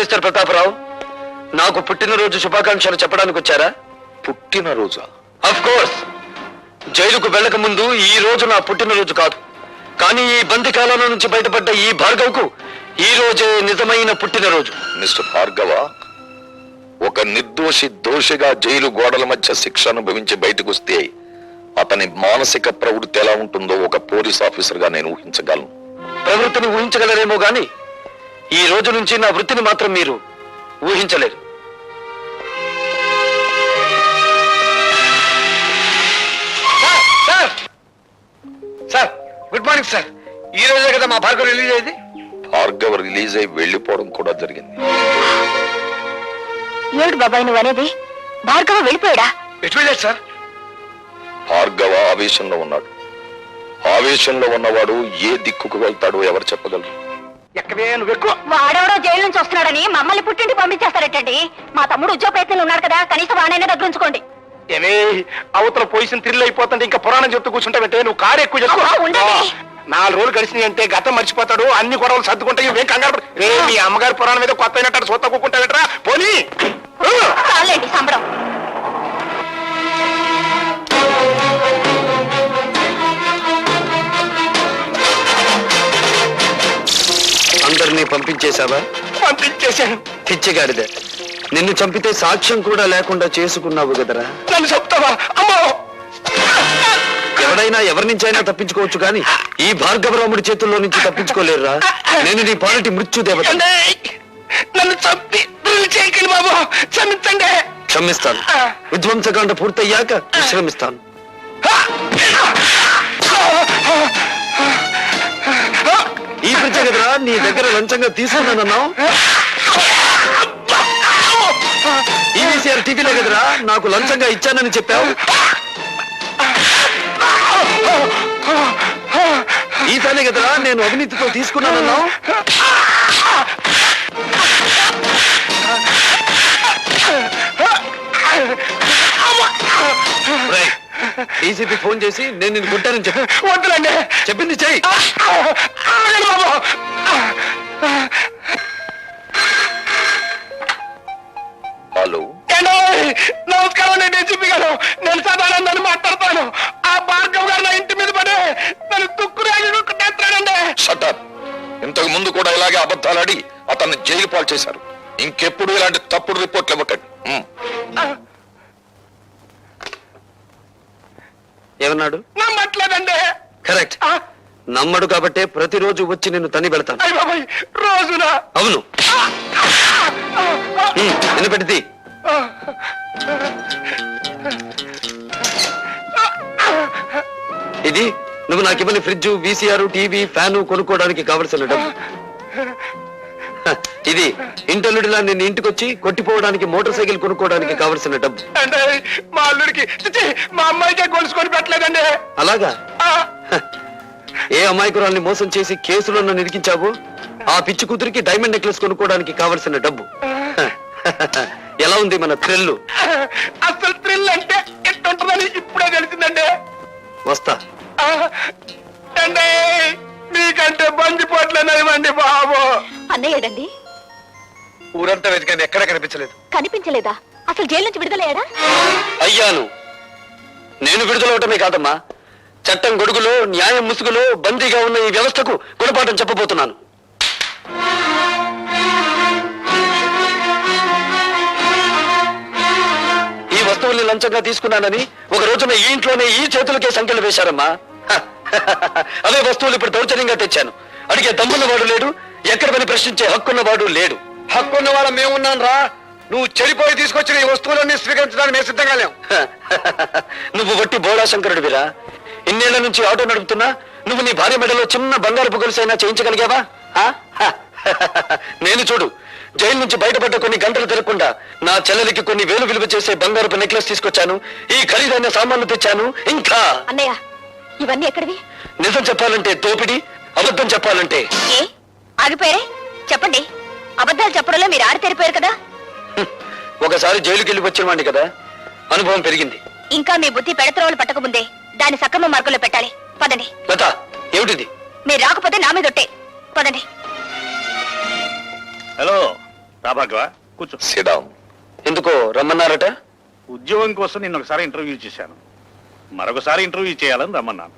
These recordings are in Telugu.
మిస్టర్ ప్రతాపరావు, నాకు పుట్టినరోజు శుభాకాంక్షలు చెప్పడానికి వచ్చారా? పుట్టినరోజా? Of course. జైలుకు వెళ్ళక ముందు ఈ రోజు నా పుట్టినరోజు కాదు, కానీ ఈ బంది కాలంలో నుంచి బయటపడ్డ ఈ భార్గవ్కు ఈ రోజే నిజమైన పుట్టినరోజు. మిస్టర్ భార్గవ, ఒక నిర్దోషి దోషిగా జైలు గోడల మధ్య శిక్ష అనుభవించి బయటకు వస్తే అతని మానసిక ప్రవృత్తి ఎలా ఉంటుందో ఒక పోలీస్ ఆఫీసర్ గా నేను ఊహించగలను. ప్రవృత్తిని ఊహించగలరేమో గాని ఈ రోజు నుంచి నా వృత్తిని మాత్రం మీరు ఊహించలేరు. Sir, good morning sir. ఈ రోజే కదా మా భార్గవ్ రిలీజ్ అయింది. భార్గవ్ రిలీజ్ అయి వెళ్లిపోవడం కూడా జరిగింది. ఏడు బాబాయ్ నువ్వు అనేది? భార్గవ వెళ్ళిపోయాడా? ఎటు వెళ్ళాడు సార్? భార్గవ ఆవేశంలో ఉన్నాడు. ఆవేశంలో ఉన్నవాడు ఏ దిక్కుకు వెళ్తాడో ఎవరు చెప్పగలరు? వాడెవడో జైలు నుంచి వస్తున్నాడని మమ్మల్ని పుట్టింటి పంపించేస్తారటండి. మా తమ్ముడు ఉద్యోగ ప్రయత్నంలో ఉన్నాడు కదా, కనీసం వాడైనా దగ్గర ఉంచుకోండి. ఏమే, అవతల పొజిషన్ థ్రిల్ అయిపోతుంటే ఇంకా పురాణం చెప్తూ కూర్చుంటావంటే నువ్వు కారు ఎక్కువ చెప్పు. 4 రోజులు గడిచినాయి అంటే గతం మర్చిపోతాడు, అన్ని గొడవలు సర్దుకుంటాయి. ఏం కంగారు రే, మీ అమ్మగారి పురాణం మీద కొత్త అయినట్టు సొత్త కూకుంటావేట్రా పోనీ. సంబడం అందరినీ పంపించేశావా? పంపించేశాను. పిచ్చిగాడిదే, నిన్ను చంపితే సాక్ష్యం కూడా లేకుండా చేసుకున్నావు కదరా. నన్ను చెప్తావా? అమ్మో, ఎవడైనా ఎవరి నుంచైనా తప్పించుకోవచ్చు కానీ ఈ భార్గవరాముడి చేతుల్లో నుంచి తప్పించుకోలేరురా. నేను నీ పాలిటి మృత్యు దేవత. నన్ను చంపి చేయకండి బాబు, క్షమించండి. క్షమిస్తాను. విధ్వంసకాండ పూర్తయ్యాక విశ్రమిస్తాను. ఈ ప్రత్యేక కదరా నీ దగ్గర లంచంగా తీసుకున్నానన్నావు. ఈవీసీఆర్ టీవీలో కదరా నాకు లంచంగా ఇచ్చానని చెప్పావు. ఈసారి కదరా నేను అవినీతితో తీసుకున్నానన్నావు. డీసీపీ ఫోన్ చేసి నేను నిన్ను కొట్టానని చెప్పి వద్దులండి, చెప్పింది చెయ్యి. బాబు. హలో, నమస్కారం అండి డీసీపీ గారు. నేను సదానందాన్ని మాట్లాడతాను. ఆ భార్గవ్ గారు నా ఇంటి మీద పడి నన్ను తుక్కురాజుకుంటాడండి. షటప్. ఇంతకు ముందు కూడా ఇలాగే అబద్ధాలాడి అతన్ని జైలు పాలు చేశారు. ఇంకెప్పుడు ఇలాంటి తప్పుడు రిపోర్ట్లు ఇవ్వకండి. ఏమన్నాడు? నమ్మట్లేదండి. కరెక్ట్. నమ్మడు కాబట్టే ప్రతిరోజు వచ్చి నిన్ను తన్ని పెడతాను. రోజున? అవును. నిన్ను పెడితే ఇది నువ్వు నాకు ఇవ్వని ఫ్రిడ్జ్, వీసీఆర్, టీవీ, ఫ్యాను కొనుక్కోవడానికి కావలసిన డబ్బు. ఇది ఇంటల్లుడిలా నేను ఇంటికొచ్చి కొట్టిపోవడానికి మోటార్ సైకిల్ కొనుక్కోవడానికి కావలసిన డబ్బు. అంటే మా అల్లుడికి, మా అమ్మాయికే గొలుసుకొని పెట్టలేదండి. అలాగా? ఏ అమాయకురాల్ని మోసం చేసి కేసులో నన్ను ఇరికించావు ఆ పిచ్చి కూతురికి డైమండ్ నెక్లెస్ కొనుక్కోవడానికి కావలసిన డబ్బు. ఎలా ఉంది మన థ్రిల్? అసలు థ్రిల్ అంటే ఎట్టుంటుందని ఇప్పుడే తెలిసిందండి. వస్తా. అంటే మీకంటే బందిపోట్లేనివ్వండి బాబు. అన్నయ్యడండి? ఊరంతా వెతికాను, ఎక్కడా కనిపించలేదు. కనిపించలేదా? అసలు జైలు నుంచి విడుదలయ్యాడా? అయ్యాను. నేను విడుదలవటమే కాదమ్మా, చట్టం గొడుగులో న్యాయం ముసుగులో బందీగా ఉన్న ఈ వ్యవస్థకు గుణపాఠం చెప్పబోతున్నాను. ఈ వస్తువుల్ని లంచంగా తీసుకున్నానని ఒక రోజున ఈ ఇంట్లోనే ఈ చేతులకే సంఖ్యలు వేశారమ్మా. అవే వస్తువులు ఇప్పుడు దౌర్జన్యంగా తెచ్చాను. అడిగే దమ్మున్నవాడు లేడు, ఎక్కడ పని ప్రశ్నించే హక్కున్నవాడు లేడు. హక్కున్న వాళ్ళ మేమున్నాను రా. నువ్వు చెడిపోయి తీసుకొచ్చిన ఈ వస్తువులన్నీ స్వీకరించడానికి మేము సిద్ధంగా లేవు. నువ్వు వట్టి బోడా శంకరుడివిరా. ఇన్నేళ్ల నుంచి ఆటో నడుపుతున్నా నువ్వు నీ భార్య మెడలో చిన్న బంగారు పొగలుసైనా చేయించగలిగావా? నేను చూడు, జైలు నుంచి బయటపడ్డ కొన్ని గంటలు తిరగకుండా నా చెల్లెలికి కొన్ని వేలు విలువ చేసే బంగారపు నెక్లెస్ తీసుకొచ్చాను, ఈ ఖరీదైన సామాన్లు తెచ్చాను. ఇంకా అన్నయ్య ఇవన్నీ ఎక్కడివి? నిజం చెప్పాలంటే దోపిడి, అబద్ధం చెప్పాలంటే ఆగిపోయారే. చెప్పండి. అబద్ధాలు చెప్పడంలో మీరు ఆడితేరిపోయారు కదా. ఒకసారి జైలుకి వెళ్ళి వచ్చిన వాడిని కదా, అనుభవం పెరిగింది. ఇంకా మీ బుద్ధి పెడత్రోలు పట్టకముందే దాన్ని సక్రమ మార్గంలో పెట్టాలి. పదండి. లత, ఏమిటిది? మీరు రాకపోతే నా మీద ఒట్టే. పదండి. హలో ప్రభా. కూర్చో. సిడాం. ఎందుకో రమ్మన్నారట? ఉద్యోగం కోసం నిన్న ఒకసారి ఇంటర్వ్యూ చేశాను, మరొకసారి ఇంటర్వ్యూ చేయాలని రమ్మన్నాను.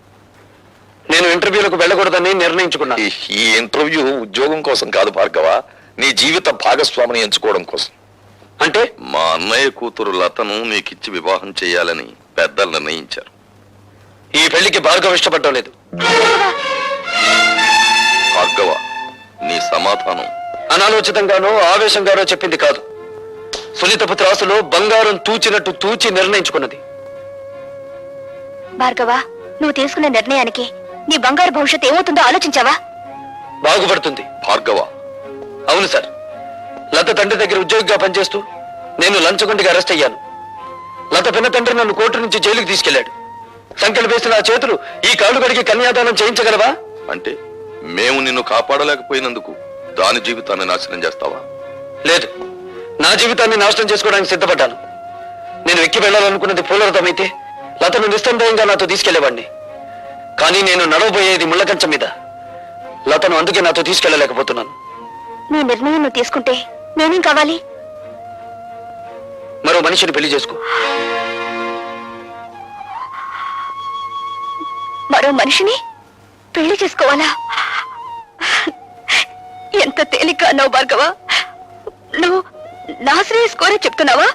నేను ఇంటర్వ్యూలకు వెళ్ళకూడదని నిర్ణయించుకున్నాను. ఈ ఇంటర్వ్యూ ఉద్యోగం కోసం కాదు భార్గవ, నీ జీవిత భాగస్వామిని ఎంచుకోవడం కోసం. అంటే మా అన్నయ్య కూతురు లతను నీకిచ్చి వివాహం చేయాలని పెద్దలు నిర్ణయించారు. ఈ పెళ్లికి భార్గవ ఇష్టపడటం లేదు. భార్గవ, నీ సమాధానం. అనాలోచితంగానో ఆవేశంగానో చెప్పింది కాదు. సునీతపు త్రాసులో బంగారం తూచినట్టు తూచి నిర్ణయించుకున్నది. భార్గవ, నువ్వు తీసుకున్న నిర్ణయానికి నీ బంగారు భవిష్యత్తు ఏమవుతుందో ఆలోచించావా? బాగుపడుతుంది. భార్గవ, అవును సార్, లత తండ్రి దగ్గర ఉద్యోగిగా పనిచేస్తూ నేను లంచగొండిగా అరెస్ట్ అయ్యాను. లత పిన్న తండ్రి నన్ను కోర్టు నుంచి జైలుకి తీసుకెళ్లాడు. సంఖ్యలు వేసిన ఆ చేతులు ఈ కాళ్ళు కడిగి కన్యాదానం చేయించగలవా? అంటే మేము నిన్ను కాపాడలేకపోయినందుకు దాని జీవితాన్ని నాశనం చేస్తావా? లేదు, నా జీవితాన్ని నాశనం చేసుకోవడానికి సిద్ధపడ్డాను. నేను ఎక్కి వెళ్ళాలనుకున్నది పూలరథమైతే లతను నిస్సందేహంగా నాతో తీసుకెళ్లేవాడిని. కానీ నేను నడవబోయేది ముళ్ళకంచం మీద. లతను అందుకే నాతో తీసుకెళ్లలేకపోతున్నాను. నీ నిర్ణయం నువ్వు తీసుకుంటే నేనేం కావాలి? మరో మనిషిని పెళ్లి చేసుకో. మరో మనిషిని పెళ్లి చేసుకోవాలా? ఎంత తేలిక అన్నావు భార్గవ. నువ్వు నా శ్రేయస్ కోరే చెప్తున్నావా?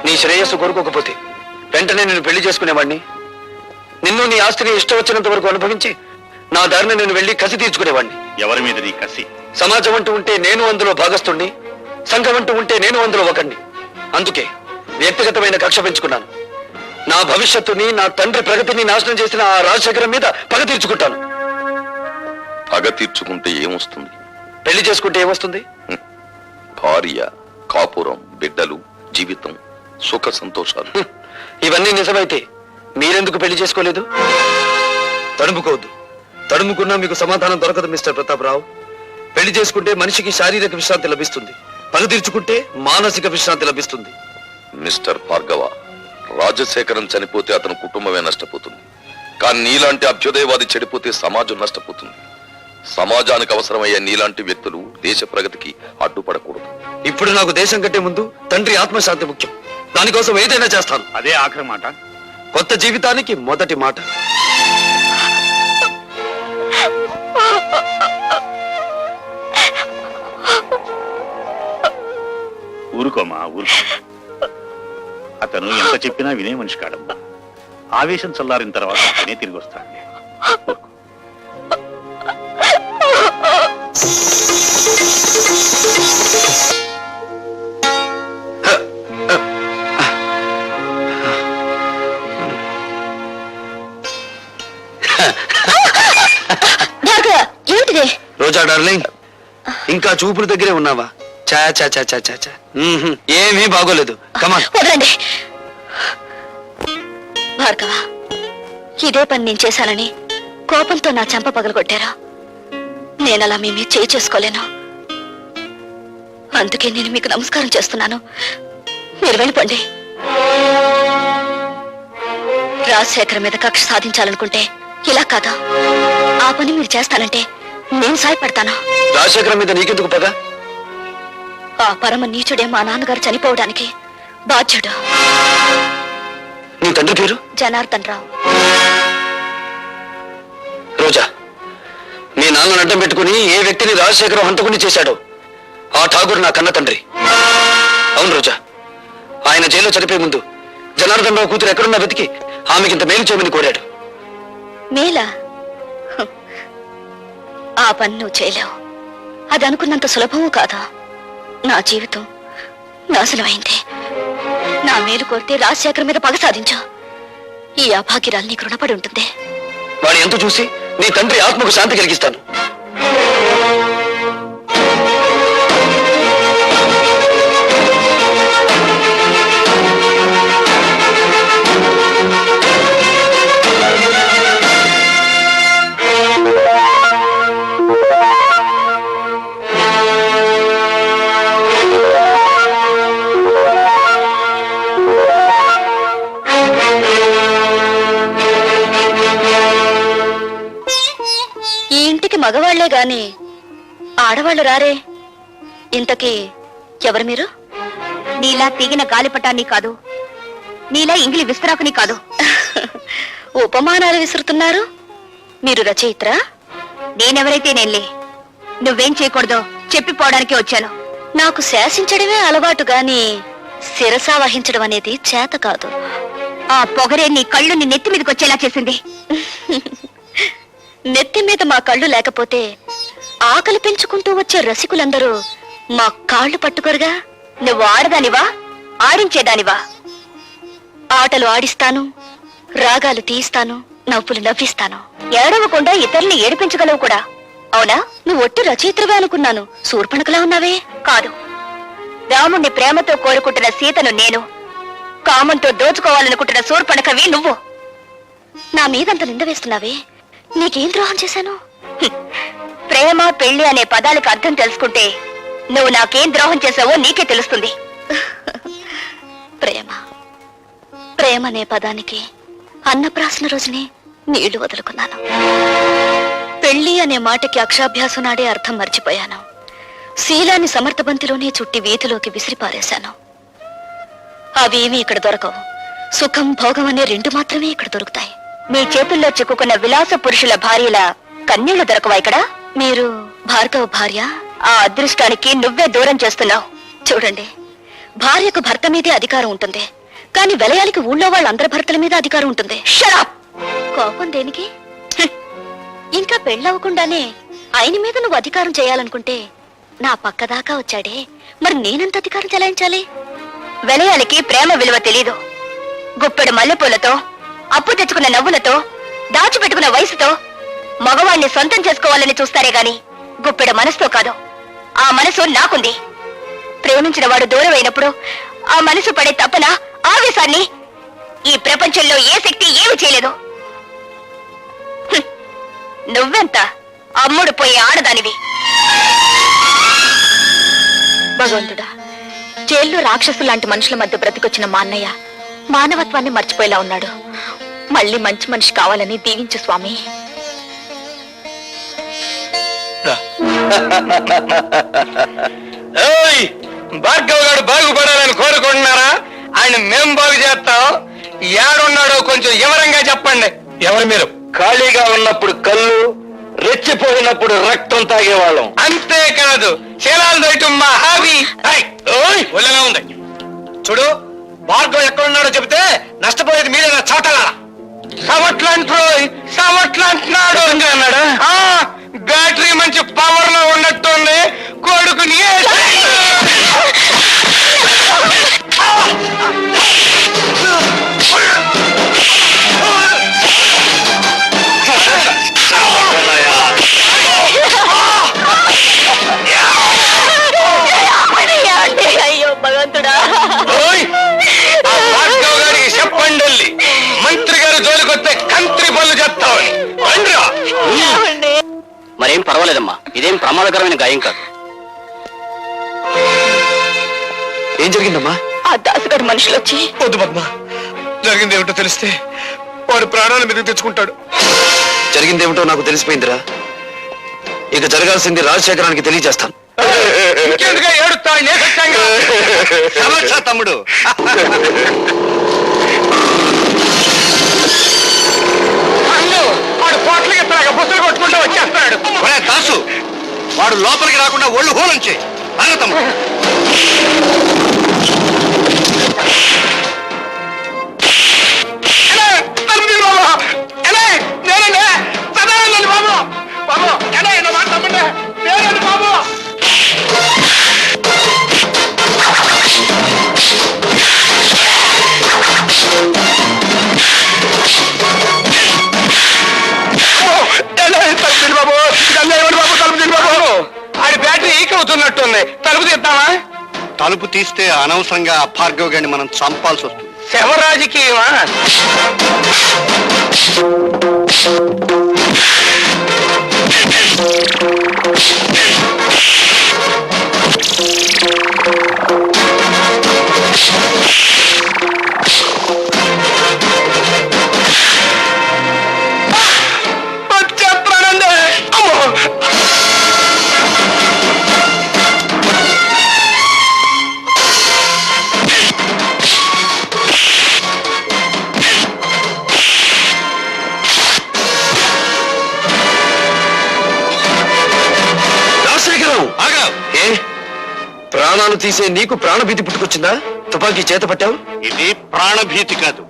నీ శ్రేయస్సు కోరుకోకపోతే వెంటనే నేను పెళ్లి చేసుకునేవాడిని. నిన్ను నీ ఆస్తిని ఇష్టం వచ్చినంత వరకు అనుభవించి నా దారిని నేను వెళ్లి కసి తీర్చుకునేవాడిని. ఎవరి మీద నీ కసి? సమాజం అంటూ ఉంటే నేను అందులో భాగస్తుణ్ణి, సంఘం అంటూ ఉంటే నేను అందులో ఒకణ్ణి. అందుకే వ్యక్తిగతమైన కక్ష పెంచుకున్నాను. నా భవిష్యత్తుని, నా తండ్రి ప్రగతిని నాశనం చేసిన ఆ రాజశేఖరం మీద పగ తీర్చుకుంటాను. పగ తీర్చుకుంటే ఏమొస్తుంది? పెళ్లి చేసుకుంటే ఏమొస్తుంది? భార్య, కాపురం, బిడ్డలు, జీవితం, సుఖ సంతోషాలు. ఇవన్నీ నిజమైతే మీరెందుకు పెళ్లి చేసుకోలేదు? తడుముకోవద్దు. తడుముకున్నా మీకు సమాధానం దొరకదు మిస్టర్ ప్రతాపరావు. పెళ్లి చేసుకుంటే మనిషికి శారీరక విశ్రాంతి లభిస్తుంది, పగ తీర్చుకుంటే మానసిక విశ్రాంతి లభిస్తుంది. మిస్టర్ భార్గవ, రాజశేఖరం చనిపోతే అతని కుటుంబమే నష్టపోతుంది. కానీ నీలాంటి అభ్యుదయవాది చెడిపోతే సమాజం నష్టపోతుంది. సమాజానికి అవసరమయ్యే నీలాంటి వ్యక్తులు దేశ ప్రగతికి అడ్డుపడకూడదు. ఇప్పుడు నాకు దేశం కంటే ముందు తండ్రి ఆత్మశాంతి ముఖ్యం. దానికోసం ఏదైనా చేస్తాను. అదే ఆఖరి మాట. కొత్త జీవితానికి మొదటి మాట. ఊరుకోమా, ఊరుకో. అతను ఎంత చెప్పినా వినే మనిషి కాడమ్మా. ఆవేశం చల్లారిన తర్వాత అతనే తిరిగి వస్తాడు. ఊరుకో. రోజా డార్లింగ్, ఇంకా చూపుల దగ్గరే ఉన్నావా? చా చా చా చా చా చా. ఏమీ బాగోలేదు. కమాన్. వదలండి భార్గవ, ఇదే పని నేను చేశానని కోపంతో నా చెంప పగలగొట్టారా? నేనలా మీ మీద చేయి చేసుకోలేను. అందుకే నేను మీకు నమస్కారం చేస్తున్నాను. మీరు వెళ్ళిపోండి. రాజశేఖర్ మీద కక్ష సాధించాలనుకుంటే ఇలా కాదా? ఆ పని మీరు చేస్తానంటే నేను సాయపడతాను. రాజశేఖరం మీద నీకెందుకు పగ? ఆ పరమ నీచుడే మా నాన్నగారు చనిపోవడానికి బాధ్యుడు. నీ తండ్రి పేరు? జనార్దన్ రావు. రోజా, మీ నాన్నను అడ్డం పెట్టుకుని ఏ వ్యక్తిని రాజశేఖరం హంతకుని చేశాడో ఆ ఠాగూర్ నా కన్న తండ్రి. అవును రోజా, ఆయన జైల్లో చనిపోయే ముందు జనార్దన్ రావు కూతురు ఎక్కడున్నా వెతికి ఆమెకింత మేలు చేయమని కోరాడు. మేలా? ఆ పని నువ్వు చేయలేవు. అది అనుకున్నంత సులభమూ కాదా? నా జీవితం నాశనమైంది. నా మేలు కోరితే రాజశేఖర్ మీద పగ సాధించా. ఈ అభాగ్యరాలు నీకు రుణపడి ఉంటుంది. వాడు ఎంత చూసి నీ తండ్రి ఆత్మకు శాంతి కలిగిస్తాను. ఈ ఇంటికి మగవాళ్లే గాని ఆడవాళ్లు రారే. ఇంతకీ ఎవరు మీరు? నీలా తెగిన గాలిపటాన్ని కాదు, నీలా ఇంగిలి విస్తరాకుని కాదు. ఉపమానాలు విసురుతున్నారు. మీరు రచయిత్రా? నేనెవరైతే నేనులే. నువ్వేం చేయకూడదో చెప్పిపోవడానికి వచ్చాను. నాకు శాసించడమే అలవాటు గాని శిరస వహించడం అనేది చేత కాదు. ఆ పొగరే నీ కళ్ళు నీ నెత్తి మీదకి వచ్చేలా చేసింది. నెత్తి మీద మా కళ్ళు లేకపోతే ఆకలి పెంచుకుంటూ వచ్చే రసికులందరూ మా కాళ్ళు పట్టుకోరుగా. నువ్వు ఆడదానివా, ఆడించేదానివా? ఆటలు ఆడిస్తాను, రాగాలు తీయిస్తాను, నవ్వులు నవ్విస్తాను. ఏడవకుండా ఇతరుల్ని ఏడిపించగలవు కూడా. అవునా? నువ్వు ఒట్టు రచయిత్రవే అనుకున్నాను. శూర్పణఖలా ఉన్నావే. కాదు, రాముణ్ణి ప్రేమతో కోరుకుంటున్న సీతను నేను, కామంతో దోచుకోవాలనుకుంటున్న శూర్పణఖవి నువ్వు. నా మీదంత నింద వేస్తున్నావే. నీకేం ద్రోహం చేశాను? ప్రేమ పెళ్లి అనే పదాలకు అర్థం తెలుసుకుంటే నువ్వు నాకేం ద్రోహం చేసావో నీకే తెలుస్తుంది. ప్రేమ ప్రేమ అనే పదానికి అన్నప్రాసన రోజునే నీళ్లు వదులుకున్నాను. పెళ్లి అనే మాటకి అక్షాభ్యాసం నాడే అర్థం మర్చిపోయాను. శీలాన్ని సమర్థబంతిలోనే చుట్టి వీధిలోకి విసిరిపారేశాను. అవేమీ ఇక్కడ దొరకవు. సుఖం భోగం అనే రెండు మాత్రమే ఇక్కడ దొరుకుతాయి. మీ చేతుల్లో చిక్కుకున్న విలాస పురుషుల భార్యల కన్నీళ్లు దొరకవా ఇక్కడ? మీరు భార్గవ భార్య? ఆ అదృష్టానికి నువ్వే దూరం చేస్తున్నావు. చూడండి, భార్యకు భర్త మీదే అధికారం ఉంటుంది, కానీ విలయానికి ఊళ్ళో వాళ్ళందరి భర్తల మీద అధికారం ఉంటుంది. షడప్! కోపం దేనికి? ఇంకా పెళ్ళవకుండానే ఆయన మీద నువ్వు అధికారం చేయాలనుకుంటే నా పక్క దాకా వచ్చాడే, మరి నేనెంత అధికారం చెలాయించాలి? విలయాలకి ప్రేమ విలువ తెలీదు. గుప్పెడు మల్లెపూలతో, అప్పు తెచ్చుకున్న నవ్వులతో, దాచిపెట్టుకున్న వయసుతో మగవాణ్ణి సొంతం చేసుకోవాలని చూస్తారే గాని గుప్పెడు మనసుతో కాదు. ఆ మనసు నాకుంది. ప్రేమించిన వాడు దూరం అయినప్పుడు ఆ మనసు పడే తపన, ఆవేశాన్ని ఈ ప్రపంచంలో ఏ శక్తి ఏమి చేయలేదు. నువ్వెంత అమ్ముడు పోయే ఆడదానివి. భగవంతుడా, జైల్లో రాక్షసులు లాంటి మనుషుల మధ్య బ్రతికొచ్చిన మా అన్నయ్య మానవత్వాన్ని మర్చిపోయేలా ఉన్నాడు. మళ్ళీ మంచి మనిషి కావాలని దీవించు స్వామి. భార్గవ్ గారు బాగుపడాలని కోరుకుంటున్నారా? ఆయన మేం బాగు చేస్తాం. ఏడున్నాడో కొంచెం వివరంగా చెప్పండి. ఎవరు మీరు? ఖాళీగా ఉన్నప్పుడు కళ్ళు, రెచ్చిపోయినప్పుడు రక్తం తాగేవాళ్ళం. అంతేకాదు, శీలాలు దయటం మా హాబీ. ఒళ్ళగా ఉంది. చూడు, భార్గవ్ ఎక్కడున్నాడో చెబితే నష్టపోయేది మీరేనా చవటలా? సమట్లంటున్నాడు అన్నాడా? బ్యాటరీ మంచి పవర్ లో ఉన్నట్టుంది. కొడుకుని అయ్యో భగవంతుడా, భార్గవ్ గారికి చెప్పండి, మంత్రి గారు జోలికొస్తే కంత్రి పనులు చెప్తామని. మరేం పర్వాలేదమ్మా, ఇదేం ప్రమాదకరమైన గాయం కాదు. ఏం జరిగిందమ్మా? ఆ దాసుగారు మనుషులు వచ్చి వద్దు పద్మ, జరిగింది ఏమిటో తెలిస్తే వాడు ప్రాణాల మీద తెచ్చుకుంటాడు. జరిగిందేమిటో నాకు తెలిసిపోయిందిరా. ఇక జరగాల్సింది రాజశేఖరానికి తెలియజేస్తాను. ఏడుస్తా తమ్ముడు. వాడు పోట్లకి ఎత్తాగా బుద్ధులు కొట్టుకుంటూ వచ్చేస్తాడు. దాసు, వాడు లోపలికి రాకుండా ఒళ్ళు హోలంచే తమ్ముడు. ఆడి బ్యాటరీ ఈక్ అవుతున్నట్టుంది. తలుపు తీద్దామా? తలుపు తీస్తే అనవసరంగా భార్గవ్ గారిని మనం చంపాల్సి వస్తుంది. శవరాజకీయమా? ప్రాణాలు తీసే నీకు ప్రాణభీతి పుట్టుకొచ్చిందా? తుపాకీ చేత పట్టావు. ఇది ప్రాణభీతి కాదు,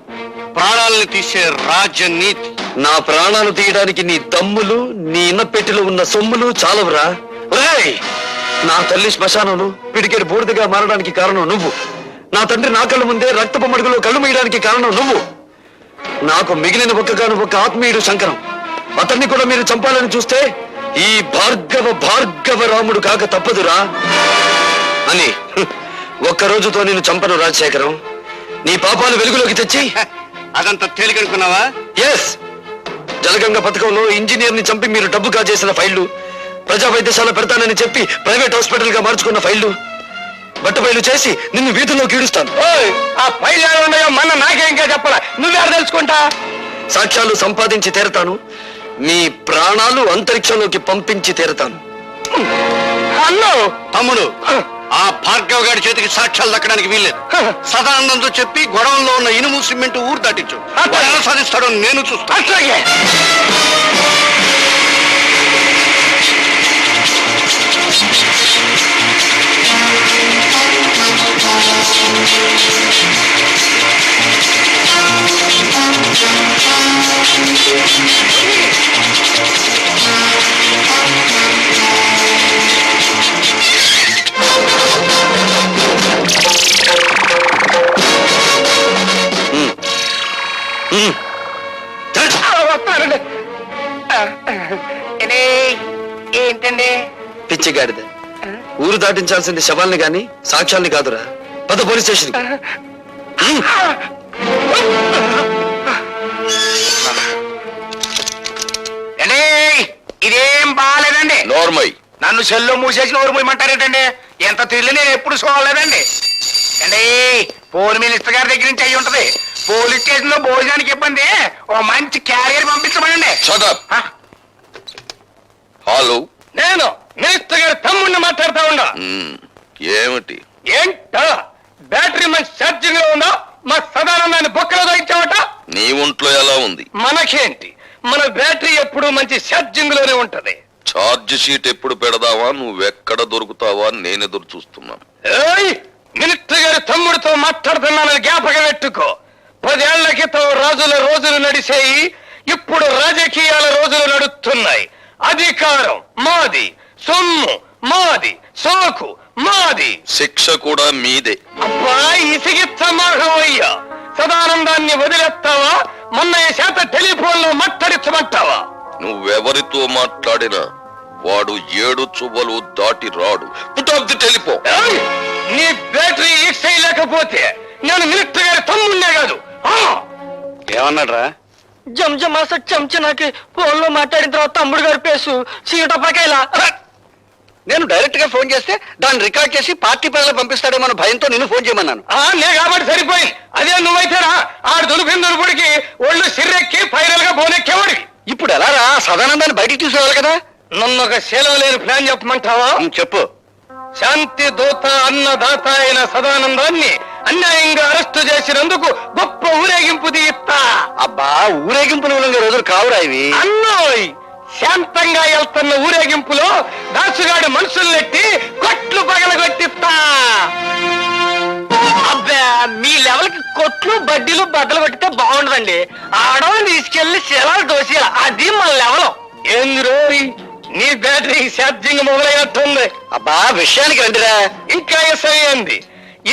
ప్రాణాలను తీసే రాజనీతి. నా ప్రాణాలు తీయడానికి నీ దమ్ములు, నీ ఇన్నపెట్టిలో ఉన్న సొమ్ములు చాలవురా. ఒరేయ్, నా తల్లి శ్మశానంలో పిడికెడు బూడిదగా మారడానికి కారణం నువ్వు. నా తండ్రి నా కళ్ళ ముందే రక్తపు మడుగులో కళ్ళు మూయడానికి కారణం నువ్వు. నాకు మిగిలిన ఒక్కగాను ఒక ఆత్మీయుడు శంకరం. అతన్ని కూడా మీరు చంపాలని చూస్తే ఈ భార్గవ రాముడు కాక తప్పదురా అని ఒక్క రోజుతో నేను చంపను రాజశేఖరం. నీ పాపాలు వెలుగులోకి తెచ్చి అదంతా తేలికనుకున్నావా? ఎస్, జలగంగ పథకంలో ఇంజనీర్ ని చంపి మీరు డబ్బు కాజేసిన ఫైళ్లు, ప్రజా వైద్యశాల పెడతానని చెప్పి ప్రైవేట్ హాస్పిటల్ గా మార్చుకున్న ఫైళ్లు, బట్టబయలు చేసి నిన్ను వీధుల్లో కీడుస్తాను. ఆ ఫైల్ ఉన్నాయో మన నాకే ఇంకా చెప్పాలా, నువ్వెవరు తెలుసుకుంటా? సాక్ష్యాలు సంపాదించి తీరతాను. మీ ప్రాణాలు అంతరిక్షంలోకి పంపించి తీరతాను. అన్ను తమ్ముడు, ఆ భార్గవ్ గారి చేతికి సాక్ష్యాలు దక్కడానికి వీల్లేదు. సదానందంతో చెప్పి గొడవల్లో ఉన్న ఇనుము సిమెంట్ ఊరు దాటించు. వాడు ఎలా సాధిస్తాడో నేను చూస్తాను. అట్లాగే. వస్తానండి. ఏంటండి? పిచ్చిగాడిద, ఊరు దాటించాల్సింది శవాల్ని గాని సాక్ష్యాల్ని కాదురా. పద పోలీస్ స్టేషన్. ఇదేం బాగాలేదండి. నోర్మై. నన్ను సెల్లో మూసేసి నోరు మూయమంటారేంటండి? ఎంత తిరిగి నేను ఎప్పుడు చూడలేదండి. అండి, పోలీస్ మినిస్టర్ గారి దగ్గర నుంచి అయ్యి ఉంటది. పోలీస్ స్టేషన్ లో భోజనానికి ఇబ్బంది, ఓ మంచి క్యారియర్ పంపించమనండి. Shut up. హలో, నేను మినిస్టర్ గారి తమ్ముడిని మాట్లాడుతా ఉన్నా. ఏమిటి? ఏంట బ్యాటరీ మంచి ఛార్జింగ్ లో ఉందా? మా సదానందాన్ని బొక్కలో దొరించావట. నీ ఒంట్లో ఎలా ఉంది? మనకేంటి, మన బ్యాటరీ ఎప్పుడు మంచి ఛార్జింగ్ లోనే ఉంటది. ఛార్జ్ షీట్ ఎప్పుడు పెడదావా, నువ్వెక్కడ దొరుకుతావా నేను ఎదురు చూస్తున్నాను. ఏయ్, మినిస్టర్ గారి తమ్ముడితో మాట్లాడుతున్నానని జ్ఞాపకం పెట్టుకో. 10 ఏళ్ల క్రితం రాజుల రోజులు నడిసేయి, ఇప్పుడు రాజకీయాల రోజులు నడుస్తున్నాయి. అధికారం మాది, సొమ్ము మాది, సోకు మాది, శిక్ష కూడా మీదే. అబ్బా ఇసిగిచ్చమాహయ్యా. సదానందాన్ని వదిలేస్తావా? మొన్నయ్య చేత టెలిఫోన్ లో మాట్లాడించమంటావా? నువ్వెవరితో మాట్లాడినా వాడు 7 చువ్వలు దాటి రాడు. Put off the telephone. ఏయ్, నీ బ్యాటరీ ఈక్సై లేకపోతే నేను మినిస్టర్ గారి తమ్ముడినే కాదు. ఏమన్నాడ్రా? జంజమాస చెంచనాకి ఫోన్ లో మాట్లాడిన తర్వాత తమ్ముడు గారి పేసు చీటపకాయలా. నేను డైరెక్ట్ గా ఫోన్ చేస్తే దాన్ని రికార్డ్ చేసి పార్టీ ప్రజలకు పంపిస్తాడేమో భయంతో నిన్ను ఫోన్ చేయమన్నాను. నే కాబట్టి సరిపోయింది. అదే నువ్వైతేరా ఆడు దులిపిందుడికి ఒళ్ళు సిర్రెక్కి ఫైనల్ గా బోనెక్కేవాడివి. ఇప్పుడు ఎలా రా? సదానందాన్ని బయటికి తీసుకురావాలి కదా. నన్ను ఒక శీలం లేని ప్లాన్ చెప్పమంటావా? చెప్పు. శాంతి దూత అన్నదాత అయిన సదానందాన్ని అన్యాయంగా అరెస్టు చేసినందుకు గొప్ప ఊరేగింపు తీస్తా. అబ్బా, ఊరేగింపులు రోజులు కావురా ఇవి. అన్నోయ్, శాంతంగా వెళ్తున్న ఊరేగింపులో దాసుగాడు మనుషుల్నెట్టి కొట్లు పగలగొట్టిస్తా. అబ్బా, మీ లెవెల్ కి కొట్లు బడ్డీలు బద్దలు కొట్టితే బాగుండదండి. ఆడవాళ్ళని తీసుకెళ్లి శిలాలు దోసేయాలి, అది మన లెవెల్. ఏంది రోయ్, నీ బ్యాటరీ ఛార్జింగ్ మొదలయ్యట్టుంది. అబ్బా, విషయానికి రండిరా. ఇంకా ఎస్ఐ అంది.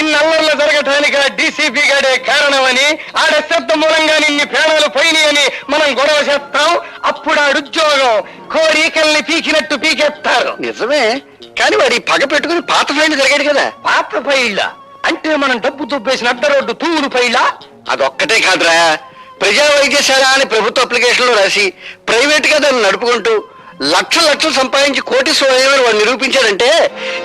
ఇన్నల్లర్లు జరగటానికి డీసీపీ గాడే కారణమని, ఆడ శబ్ద మూలంగా నిన్ని ప్రాణాలు పోయినాయని మనం గొడవ చేస్తాం. అప్పుడు ఆడుద్యోగం కోరికల్ని పీకినట్టు పీకేస్తారు. నిజమే, కానీ వాడి పగ పెట్టుకుని పాత ఫైల్ జరిగాడు కదా. పాత ఫైళ్ళ అంటే మనం డబ్బు దుబ్బేసిన అడ్డ రోడ్డు తూరు ఫైళ్ళ. అదొక్కటే కాదురా, ప్రజా వైద్యశాల అని ప్రభుత్వ అప్లికేషన్లో రాసి ప్రైవేట్ గా దాన్ని నడుపుకుంటూ లక్షలు సంపాదించి కోటీశ్వరుడు వాడు నిరూపించాడంటే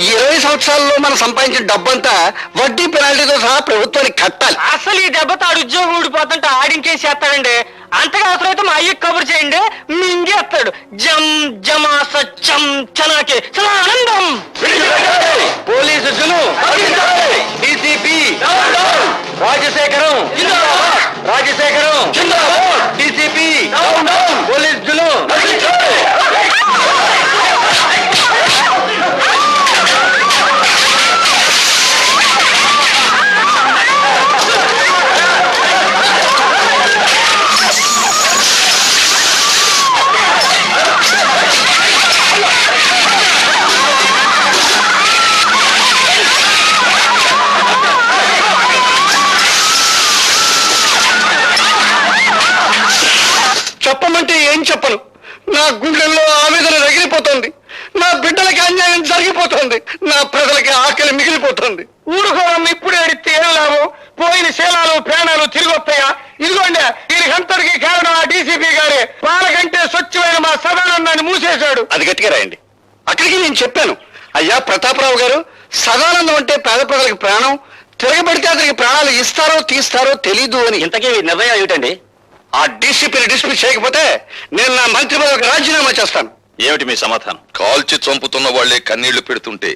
20 సంవత్సరాల్లో మనం సంపాదించిన డబ్బంతా వడ్డీ పెనాల్టీతో సహా ప్రభుత్వానికి కట్టాలి. అసలు ఈ దెబ్బతో ఆడు ఉద్యోగం ఊడిపోతుంటే ఆడింకేసి చేస్తాడండి. అంతగా అవసరమైతే మా అయ్యకి కబురు చేయండి, మింగేస్తాడు. జమాస చంచనాకి ఆనందం. పోలీసు జును, డీసీపీ రాజశేఖరం, డీసీపీ పోలీస్ జును. చెప్పమంటే ఏం చెప్పను. నా గుండెల్లో ఆవేదన రగిలిపోతుంది. నా బిడ్డలకి అన్యాయం జరిగిపోతుంది. నా ప్రజలకి ఆకలి మిగిలిపోతుంది. ఊరుకోవడం ఇప్పుడు ఎడితే ఏం లాభం? పోయిన శీలాలు ప్రాణాలు తిరిగి వస్తాయా? ఇదిగోండి, దీనికంతటికి కారణం ఆ డీసీపీ గారే. పాలకంటే స్వచ్ఛమైన మా సదానందాన్ని మూసేశాడు. అది గట్టిగా రాయండి. అక్కడికి నేను చెప్పాను, అయ్యా ప్రతాపరావు గారు, సదానందం అంటే పేద ప్రజలకు ప్రాణం, తిరగబడితే అతనికి ప్రాణాలు ఇస్తారో తీస్తారో తెలీదు అని. ఇంతకీ నిర్ణయం ఏమిటండి? ఆ డీసీపీని డిస్మిస్ చేయకపోతే నేను నా మంత్రి పదవికి రాజీనామా చేస్తాను. ఏమిటి మీ సమాధానం? కాల్చి చంపుతున్న వాళ్లే కన్నీళ్లు పెడుతుంటే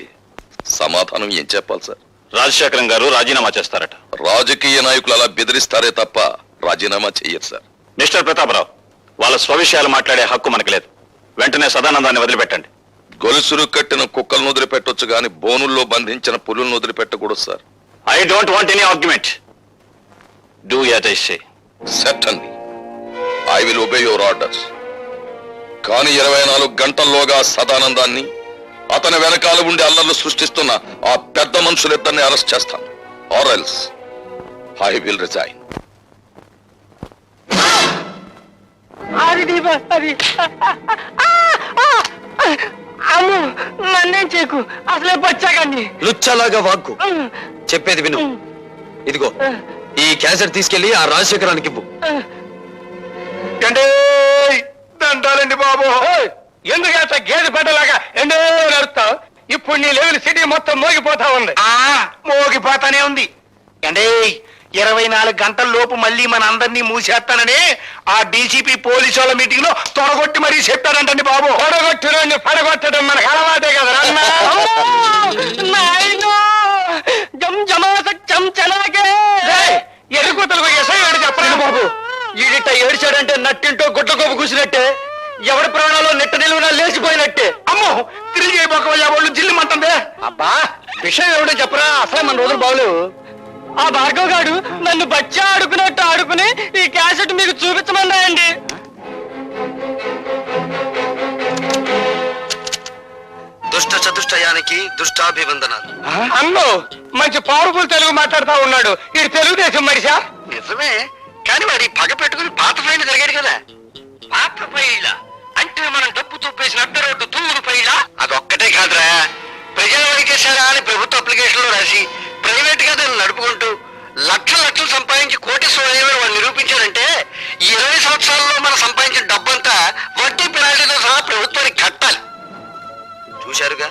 సమాధానం ఏం చెప్పాలి సార్? రాజశేఖరం గారు రాజీనామా చేస్తారట. రాజకీయ నాయకులు అలా బెదిరిస్తారే తప్ప రాజీనామా చెయ్యరు సార్. మిస్టర్ ప్రతాపరావు, వాళ్ళ స్వవిషయాలు మాట్లాడే హక్కు మనకు లేదు. వెంటనే సదానందాన్ని వదిలిపెట్టండి. గొలుసులు కట్టిన కుక్కలను వదిలిపెట్టొచ్చు గాని బోనుల్లో బంధించిన పులులను వదిలిపెట్టకూడదు sir. I don't want any argument. Do as I say. Certainly I will obey your orders. కానీ 24 గంటల్లోగా సదానందాన్ని, అతని వెనకాల ఉండి అల్లర్లు సృష్టిస్తున్న ఆ పెద్ద మనుషులిద్దరిని అరెస్ట్ చేస్తాను. Or else I will resign. Ammu, నన్నేం చేయకు, అసలే వచ్చాకండి. లుచ్చలాగా వాక్కు. చెప్పేది విను. ఇదిగో ఈ క్యాసెట్ తీసుకెళ్లి ఆ రాజశేఖరానికి ఇవ్వు. దండాలండి బాబు. ఎందుకంటే గేదె పెట్టలాగా ఎండో నడుస్తావు? ఇప్పుడు నీ లెవెల్ సిటీ మొత్తం మోగిపోతా ఉంది. మోగిపోతానే ఉంది. అంటే 24 గంటల లోపు మళ్ళీ మన అందరినీ మూసేస్తానని ఆ డీసీపీ పోలీసు వాళ్ళ మీటింగ్ లో తొడగొట్టి మరీ చెప్పారంటండి బాబు. తొడగొట్టిన పడగొట్టడం మనకు అలవాటే కదా. ఎరుగుతలకు ఎసయ్యాడు చెప్పండి బాబు. ఈడిట ఏడ్చాడంటే నట్టింటో గుడ్ల కోపు కూసినట్టే, ఎవడి ప్రాణాలు నెట్ట నిలువునా లేచిపోయినట్టే. అమ్మో, తిరిగి అయిపోకవయ్యా, వాళ్ళు జిల్లుమంటుందే. అబ్బా, విషయం ఏమిటో చెప్పరా? అసలే మన రోజులు బాగలేవు. ఆ భార్గవ్ గారు నన్ను బచ్చా ఆడుకున్నట్టు ఆడుకుని ఈ క్యాసెట్ మీకు చూపించమన్నాయండి. దుష్ట చతుష్టయానికి దుష్టాభివందనాలు. అన్ను మంచి పవర్ఫుల్ తెలుగు మాట్లాడుతా ఉన్నాడు. ఇది తెలుగుదేశం మనిషా? నిజమే, కానీ వాడి పగ పెట్టుకుని పాత ఫైల్ జరిగాడు కదా. పాత పైళ్ళ అంటే మనం డబ్బు చూపేసిన అడ్డ రోడ్డు తూరు పైళ్ళ. అదొక్కటే కాదురా, ప్రజా వైద్యశాల అని ప్రభుత్వ అప్లికేషన్ లో రాసి ప్రైవేట్ గా దాన్ని నడుపుకుంటూ లక్షలు సంపాదించి కోటీశ్వరుడు వాడు నిరూపించాడంటే ఈ 20 సంవత్సరాల్లో మనం సంపాదించిన డబ్బంతా వడ్డీ పెనాల్టీతో సహా ప్రభుత్వానికి కట్టాలి. చూశారుగా,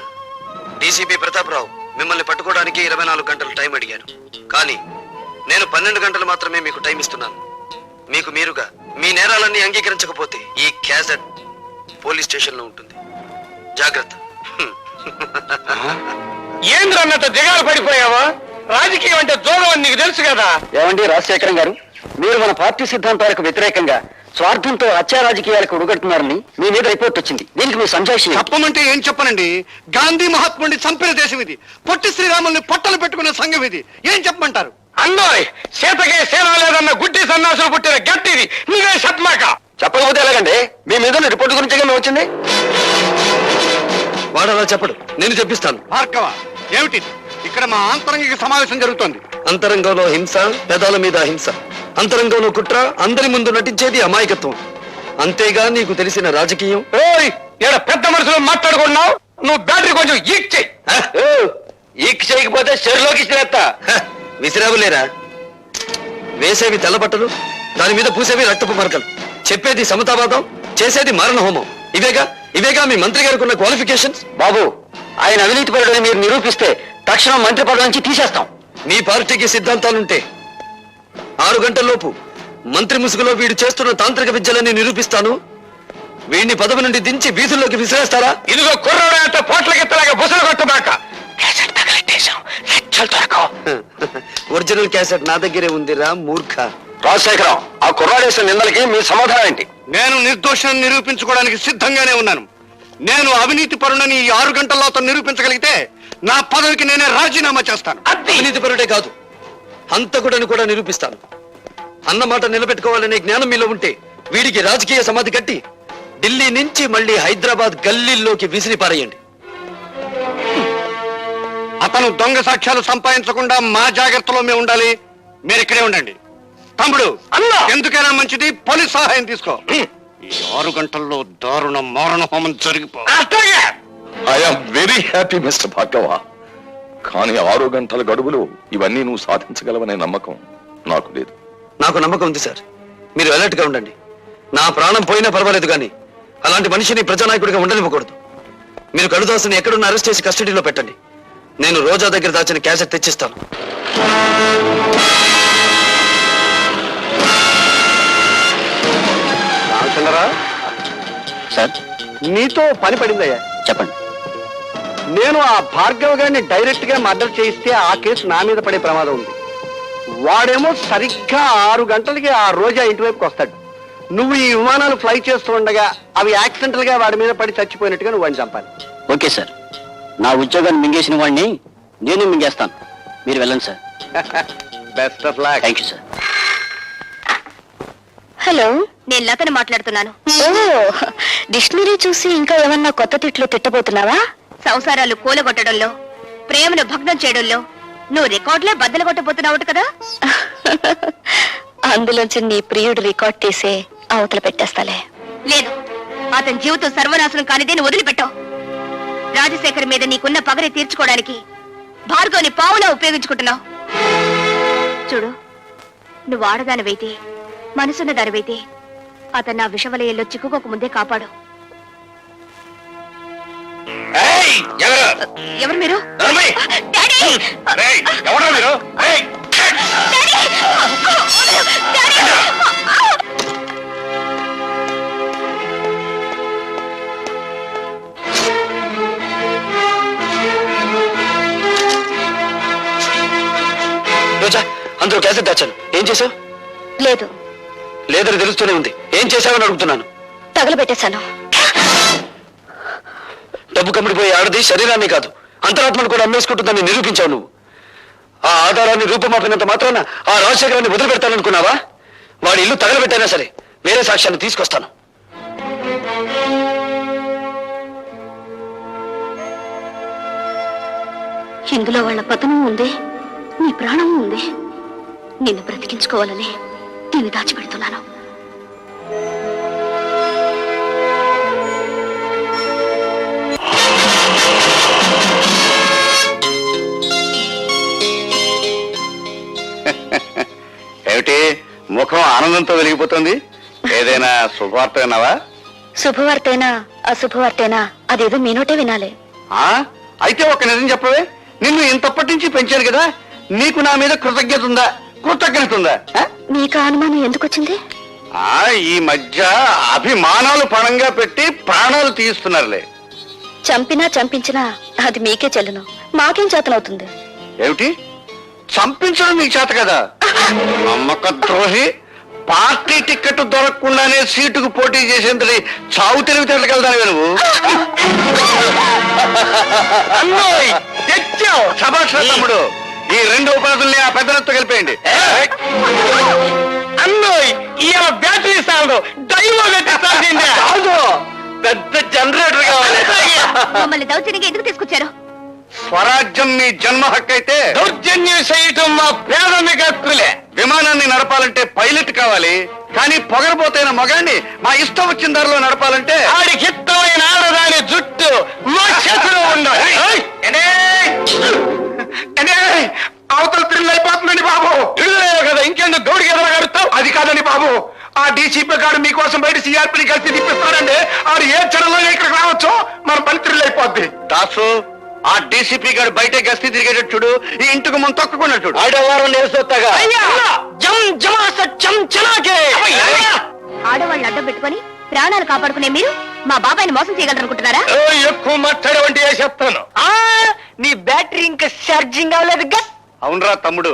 డీసీపీ ప్రతాపరావు మిమ్మల్ని పట్టుకోవడానికి 24 గంటలు టైం అడిగాను. కానీ నేను 12 గంటలు మాత్రమే మీకు టైం ఇస్తున్నాను. మీకు మీరుగా మీ నేరాలన్నీ అంగీకరించకపోతే ఈ క్యాసెట్ పోలీస్ స్టేషన్ లో ఉంటుంది. జాగ్రత్త. ఏంద్రన్నట్టు దిగాలు పడిపోయావా? రాజకీయం అంటే దూరం అని నీకు తెలుసు కదా. ఏమండి రాజశేఖరం గారు, మీరు మన పార్టీ సిద్ధాంతాలకు వ్యతిరేకంగా స్వార్థంతో హత్యా రాజకీయాలకు ఉడగట్టున్నారని మీ మీద రిపోర్ట్ వచ్చింది. దీనికి మీ సంజాయిషి చెప్పమంటే ఏం చెప్పనండి? గాంధీ మహాత్ముడిని చంపిన దేశం ఇది. పొట్టి శ్రీరాముల్ని పొట్టలు పెట్టుకున్న సంఘం ఇది. ఏం చెప్పమంటారు? అన్నోయ్, సీతకే సేన లేదన్న గుడ్డి సన్నాసులు పుట్టిన గట్టిది నువ్వే చెప్పమాక. చెప్పకపోతే ఎలాగండి? మీ మీద రిపోర్ట్ గురించి మేము వచ్చింది. వాడు అలా చెప్పడు, నేను చెప్పిస్తాను. భార్గవ, ఏమిటి ఇక్కడ మా ఆంతరంగిక సమావేశం జరుగుతోంది? అంతరంగంలో హింస, పెదాల మీద హింస. అంతరంగంలో కుట్ర, అందరి ముందు నటించేది అమాయకత్వం. అంతేగా నీకు తెలిసిన రాజకీయం? ఓయ్, ఈడ పెద్ద మనుషులు మాట్లాడుకున్నావు. నువ్వు బ్యాటరీ కొంచెం ఈక్ చెయ్యి. ఈక్ చేయకపోతే చెరులోకి చేస్తా. విసిరావులేరా? వేసేవి తెల్ల బట్టలు, దాని మీద పూసేవి రక్తపు మరకలు. చెప్పేది సమతావాదం, చేసేది మారణ హోమం. ఇవేగా మీ మంత్రి గారికి ఉన్న క్వాలిఫికేషన్స్. బాబు, ఆయన అవినీతి పరుడని మీరు నిరూపిస్తే తక్షణం మంత్రి పదవి నుంచి తీసేస్తాం. మీ పార్టీకి సిద్ధాంతాలుంటే 6 గంటల్లోపు మంత్రి ముసుగులో వీడు చేస్తున్న తాంత్రిక విద్యలని నిరూపిస్తాను. వీడిని పదవి నుండి దించి వీధుల్లోకి విసిరేస్తారా? ఇదిగో కుర్రాడు అంటే పోట్ల గిత్తలాగా బుసలు కొట్టుదాక క్యాసెట్ తగలెట్టేశాం. లక్షలు దొరకవు. ఒరిజినల్ క్యాసెట్ నా దగ్గరే ఉందిరా మూర్ఖ. రాజశేఖరం, ఆ కుర్రాడేసిన నిందలకి మీ సమాధానం ఏంటి? నేను నిర్దోషాన్ని నిరూపించుకోవడానికి సిద్ధంగానే ఉన్నాను. నేను అవినీతి పరుడని ఈ 6 గంటల్లో అతను నిరూపించగలిగితే నా పదవికి నేనే రాజీనామా చేస్తాను. అవినీతి పరుడే కాదు, హంతకుడని కూడా నిరూపిస్తాను. అన్నమాట నిలబెట్టుకోవాలనే జ్ఞానం మీలో ఉంటే వీడికి రాజకీయ సమాధి కట్టి ఢిల్లీ నుంచి మళ్ళీ హైదరాబాద్ గల్లీల్లోకి విసిరి పారేయండి. అతను దొంగ సాక్ష్యాలు సంపాదించకుండా మా జాగ్రత్తలో మేము ఉండాలి. మీరు ఇక్కడే ఉండండి. తమ్ముడు, అన్నా, ఎందుకైనా మంచిది పోలీస్ సహాయం తీసుకో. ఈ 6 గంటల్లో దారుణ మారణ హోమం జరిగిపో. అట్లాగే I'm very happy mister Bhargava. కానీ 6 గంటల గడువులో ఇవన్నీ నువ్వు సాధించగలవనే నమ్మకం నాకు లేదు. నాకు నమ్మకం ఉంది సార్. మీరు అలర్ట్ గా ఉండండి. నా ప్రాణం పోయినా పర్వాలేదు కానీ అలాంటి మనిషిని ప్రజానాయకుడిగా ఉండనివ్వకూడదు. మీరు కడుదాసుని ఎక్కడున్న అరెస్ట్ చేసి కస్టడీలో పెట్టండి. నేను రోజా దగ్గర దాచిన క్యాసెట్ తెచ్చిస్తాను. రామచంద్రరా, సార్ నీతో పని పడిందయ్యా. చెప్పండి. నేను ఆ భార్గవ్ గారిని డైరెక్ట్ గా మర్డర్ చేయిస్తే ఆ కేసు నా మీద పడే ప్రమాదం ఉంది. వాడేమో సరిగ్గా 6 గంటలకి ఆ రోజా ఇంటి వైపుకి వస్తాడు. నువ్వు ఈ విమానాలు ఫ్లై చేస్తూ ఉండగా అవి యాక్సిడెంటల్ గా వాడి మీద పడి చచ్చిపోయినట్టుగా నువ్వు వాడిని చంపాలి. Okay sir. నా ఉద్యోగాన్ని మింగేసిన వాడిని నేను మింగేస్తాను. మీరు వెళ్ళండి sir. Best of luck. Thank you sir. Hello, నేను లతను మాట్లాడుతున్నాను. ఓ డిక్షనరీ చూసి ఇంకా ఏమన్నా కొత్త తిట్లు తిట్టబోతున్నావా? సంసారాలు కూలగొట్టడంలో, ప్రేమను భగ్నం చేయడంలో నువ్వు రికార్డులే బద్దలు కొట్టబోతున్నావు కదా. అందులోంచి నీ ప్రియుడు రికార్డ్ తీసే అవతల పెట్టేస్తాలే. లేదు, అతని జీవితం సర్వనాశనం కానిదే నువ్వు వదిలిపెట్టావు. రాజశేఖర్ మీద నీకున్న పగని తీర్చుకోవడానికి భార్గవ్ని పావులా ఉపయోగించుకుంటున్నావు. చూడు, నువ్వు ఆడదానివైతే, మనసున్న దానివైతే అతను నా విషవలయంలో చిక్కుకోక ముందే కాపాడు. ఏయ్, ఎవరు? ఎవరు మీరు? నర్మయ్! డాడీ! ఏయ్, ఎవరు మీరు? ఏయ్! డాడీ! డాడీ! రోజా, అందులో క్యాసెట్ దాచాను. ఏం చేసావు? లేదు, లేదని తెలుస్తూనే ఉంది. ఏం చేసావని అడుగుతున్నాను. తగలబెట్టేశాను. డబ్బు కమ్మిడిపోయే ఆడది శరీరాన్ని కాదు, అంతరాత్మను కూడా అమ్మేసుకుంటుందని నిరూపించావు నువ్వు. ఆ ఆధారాన్ని రూపమాపినంత మాత్రాన ఆ రాజశేఖరాన్ని వదిలిపెడతాననుకున్నావా? వాడి ఇల్లు తగలబెట్టైనా సరే వేరే సాక్ష్యాన్ని తీసుకొస్తాను. ఇందులో వాళ్ళ పతనం ఉంది, నీ ప్రాణం ఉంది. నిన్ను బ్రతికించుకోవాలని నేను దాచిపెడుతున్నాను. ఏమిటి ముఖం ఆనందంతో వెలిగిపోతుంది? ఏదైనా శుభవార్త విన్నావా? శుభవార్తైనా అశుభవార్తైనా అదేదో మీ నోటే వినాలి. ఆ? అయితే ఒక నిజం చెప్పవే. నిన్ను ఇంతప్పటి నుంచి పెంచాను కదా, నీకు నా మీద కృతజ్ఞత ఉందా? కృతజ్ఞత ఉందా? ఆ? నీకు ఆ అనుమానం ఎందుకు వచ్చింది? ఈ మధ్య అభిమానాలు పణంగా పెట్టి ప్రాణాలు తీస్తున్నారులే. చంపినా చంపించినా అది మీకే చెల్లును, మాకేం చేతనవుతుంది? ఏమిటి? చంపించడం నీకు చేత కదా? నమ్మక ద్రోహి. పార్టీ టికెట్ దొరకకుండానే సీటుకు పోటీ చేసేంతటి చావు తెలివితేటకెళ్తాను నువ్వు. అన్నోయ్, తెచ్చావు. శభాష్ రా తమ్ముడు. ఈ 2 ఉపాధుల్ని ఆ పెద్దలతో కలిపేయండి. అన్నోయ్, ఇవాళ బ్యాటరీ సాగు డైవో పెట్టేసాల్సిందే. కాదు, పెద్ద జనరేటర్ కావాలి. మమ్మల్ని దౌర్జన్యంగా ఎందుకు తీసుకొచ్చారు? స్వరాజ్యం మీ జన్మ హక్కు అయితే దౌర్జన్యం చేయటం మా ప్రాథమిక హక్కులే. విమానాన్ని నడపాలంటే పైలట్ కావాలి. కానీ పొగరబోతైన మగాన్ని మా ఇష్టం వచ్చిన ధరలో నడపాలంటే ఆడికి ఇష్టమైన ఆడదాని జుట్టు మా చేతిలో ఉండాలి. అవతల త్రిల్ అయిపోతుందండి బాబు. ఇడుదలేవు కదా, ఇంకెందుకు గౌడికి ఎదరగడుతావు? అది కాదండి బాబు, ఆ డీసీపీ గారు మీకోసం బయట సిఆర్పీని కలిసి తిప్పిస్తారండి. ఆడు ఏ క్షణంలో ఇక్కడికి రావచ్చు, మన పని త్రిల్ అయిపోద్ది. దాసు, ఆ డీసీపీ గారు బయట గస్తీ తిరిగేటట్టు చూడు. ఈ ఇంటికి ముందు తొక్కుకున్నట్టు చూడు. ఆడవారం నేర్సొత్తగా ఆడవాళ్ళని అడ్డం పెట్టుకొని ప్రాణాలు కాపాడుకునే మీరు మా బాబాయిని మోసం చేయగలరనుకుంటున్నారా? ఎక్కువ మాట్లాడే వంటి వేసేస్తాను. నీ బ్యాటరీ ఇంకా ఛార్జింగ్ అవ్వలేదు. అవునరా తమ్ముడు,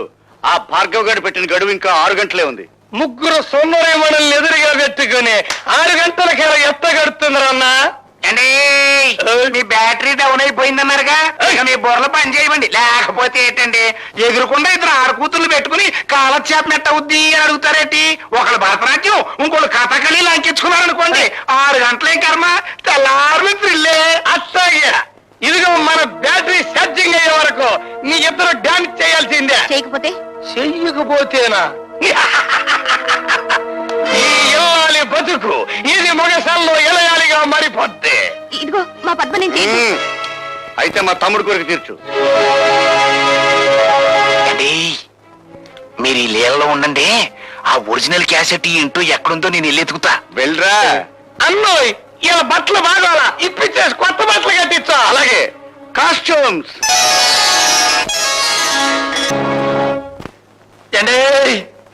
ఆ భార్గవ్ గారు పెట్టిన గడువు ఇంకా 6 గంటలే ఉంది. ముగ్గురు సోమరే మనల్ని ఎదురుగా పెట్టుకుని 6 గంటలకి ఎత్తగడుతున్నారన్నా. మీ బ్యాటరీ డౌన్ అయిపోయిందన్నారుగా, ఇక మీ బుర్రలు పని చేయమండి. లేకపోతే ఏంటండి, ఎదురుకుండా 2 ఆడకూతుర్లు పెట్టుకుని కాలక్షేపం ఎట్ట అవుద్ది అని అడుగుతారేంటి? ఒకళ్ళు భరతనాట్యం, ఇంకోళ్ళు కథకళి లంకించుకున్నారనుకోండి, 6 గంటలే కర్మ, తెల్లారు త్రిల్లే. అట్లాగే ఇదిగో మన బ్యాటరీ ఛార్జింగ్ అయ్యే వరకు నీ ఇద్దరు డాన్స్ చేయాల్సిందే. చేయకపోతే చెయ్యకపోతేనా ఈ ఇళ్ళ ఎలయాలి బతుకు ఇది మొగసాల్లో ఎలయాలిగా మారిపోద్ది. ఇదిగో మా పద్మ నుంచి అయితే మా తమ్ముడు కోరిక తీర్చు. ఏండి, మీరు ఈ లీలలో ఉండండి, ఆ ఒరిజినల్ క్యాసెట్ ఏంటో ఎక్కడుందో నేను వెళ్ళి ఎతుకుతా. వెళ్ళరా. అన్నోయ్ ఇలా బట్టలు బాగోలా, ఇప్పించేసి కొత్త బట్టలు కట్టించా. అలాగే కాస్ట్యూమ్స్.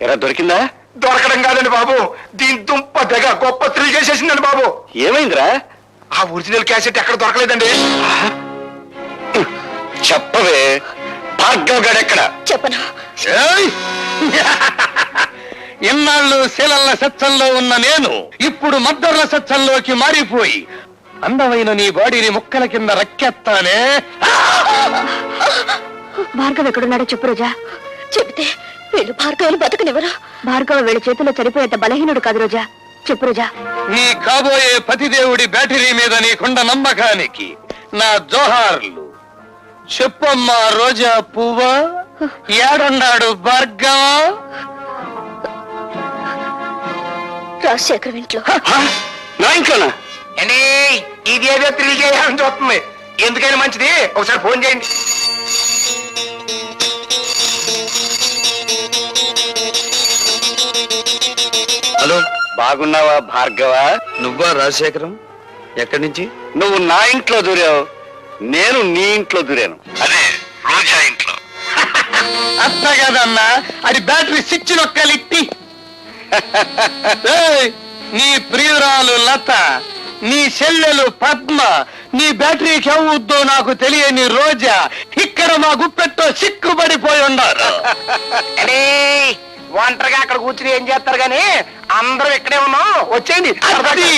ఎరా దొరికిందా? దొరకడం కాదండి బాబు, దీని దుంప తెగ గొప్ప థ్రిల్ చేసేసిందండి బాబు. ఏమైందిరా? ఆ ఒరిజినల్ క్యాసెట్ ఎక్కడ దొరకలేదండి. చెప్పవే, భార్గవ్ గడెక్కడ? చెప్పను. ఏయ్! ఇన్నాళ్ళు శీలల్ల సత్సంలో ఉన్న నేను ఇప్పుడు మద్దర్ల సత్సంలోకి మారిపోయి అందమైన నీ బాడీని ముక్కల కింద రక్కెత్తానే. భార్గవ్ ఎక్కడున్నాడో చెప్పు రోజా. చెబితే వీళ్ళు భార్గవులు బతకనివ్వరు. భార్గవ వీళ్ళ చేతిలో చనిపోయేంత బలహీనుడు కాదు రోజా. చెప్పు రోజా. నీ కాబోయే పతిదేవుడి బ్యాటరీ మీద నీకుండ నమ్మకానికి నా జోహార్లు. చెప్పమ్మా రోజా పువ్వా, ఏడున్నాడు భార్గవ? రాజశేఖరం ఇంట్లో. నా ఇంట్లోనా? అండి ఇది ఏదో థ్రిల్ చేయాలని చూస్తుంది. ఎందుకైనా మంచిది ఒకసారి ఫోన్ చేయండి. హలో, బాగున్నావా భార్గవ? నువ్వా రాజశేఖరం? ఎక్కడి నుంచి? నువ్వు నా ఇంట్లో దూరావు, నేను నీ ఇంట్లో దూరాను. అదే రోజా ఇంట్లో. అత్త కదన్నా, అది బ్యాటరీ స్విచ్ నొక్కలిట్టి. ఏయ్, నీ ప్రియురాలు లత, నీ చెల్లెలు పద్మ, నీ బ్యాటరీకి అవుద్దో నాకు తెలియని రోజా ఇక్కడ మా గుప్పెట్టో సిక్కుబడిపోయి ఉన్నారు. అండి ఒంటరిగా అక్కడ కూర్చుని ఏం చేస్తారు గాని అందరూ ఇక్కడే ఉన్నాం, వచ్చేయండి. అది.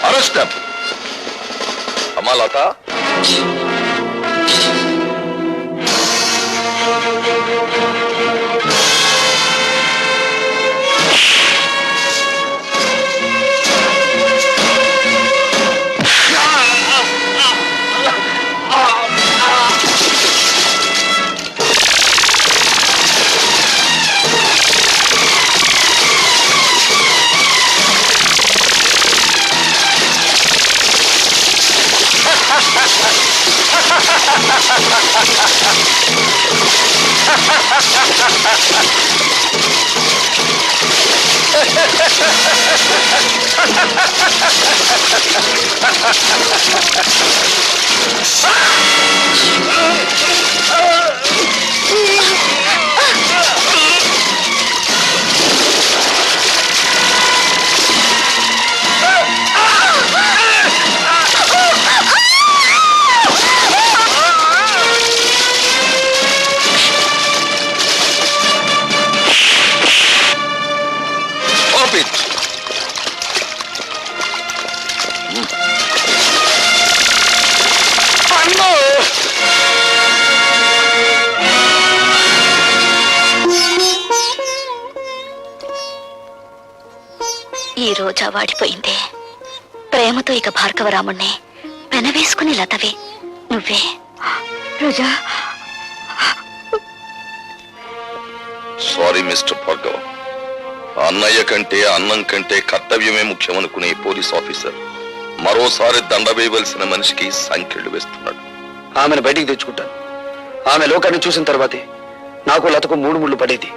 అరెస్ట్ అమ్మా లత, ఈ రోజా వాడిపోయిందే. ప్రేమతో ఇక భార్గవరాముణ్ణి పెనవేసుకుని లతవి నువ్వే. రోజా, సారీ మిస్టర్ భార్గవ. అన్నయ్య కంటే అన్నం కంటే కర్తవ్యమే ముఖ్యమనుకునే పోలీస్ ఆఫీసర్ మరోసారి దండ వేయవలసిన మనిషికి సంఖ్యలు వేస్తున్నాడు. ఆమెను బయటికి తెచ్చుకుంటాను. ఆమె లోకాన్ని చూసిన తర్వాతే నాకు లతకు 3 ముళ్ళు పడేది.